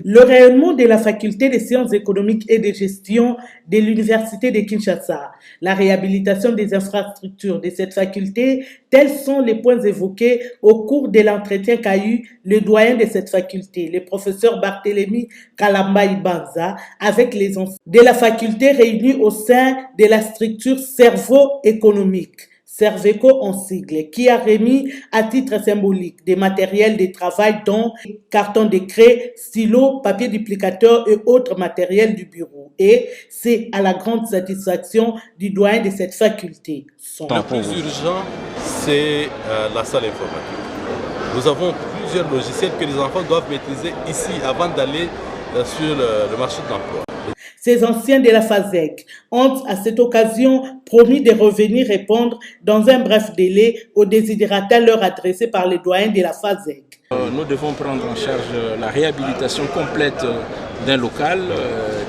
Le rayonnement de la faculté des sciences économiques et de gestion de l'Université de Kinshasa, la réhabilitation des infrastructures de cette faculté, tels sont les points évoqués au cours de l'entretien qu'a eu le doyen de cette faculté, le professeur Barthélémy Kalamba Ibanza, avec les enseignants de la faculté réunis au sein de la structure cerveau économique. Serveco en sigle, qui a remis à titre symbolique des matériels de travail dont carton de craie, stylo, papier duplicateur et autres matériels du bureau. Et c'est à la grande satisfaction du doyen de cette faculté. Le plus urgent, c'est la salle informatique. Nous avons plusieurs logiciels que les enfants doivent maîtriser ici avant d'aller sur le marché de l'emploi. Ces anciens de la FASEC ont à cette occasion promis de revenir répondre dans un bref délai aux desiderata leur adressés par les doyens de la FASEC. Nous devons prendre en charge la réhabilitation complète d'un local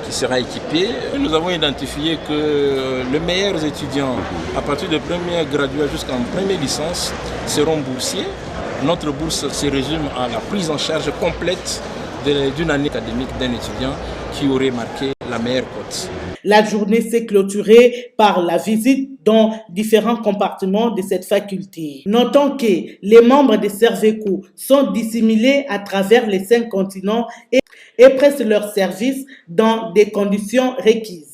qui sera équipé. Nous avons identifié que les meilleurs étudiants, à partir de première graduée jusqu'en première licence, seront boursiers. Notre bourse se résume à la prise en charge complète d'une année académique d'un étudiant qui aurait marqué la meilleure cote. La journée s'est clôturée par la visite dans différents compartiments de cette faculté. Notons que les membres de Serveco sont dissimulés à travers les 5 continents et prestent leur service dans des conditions requises.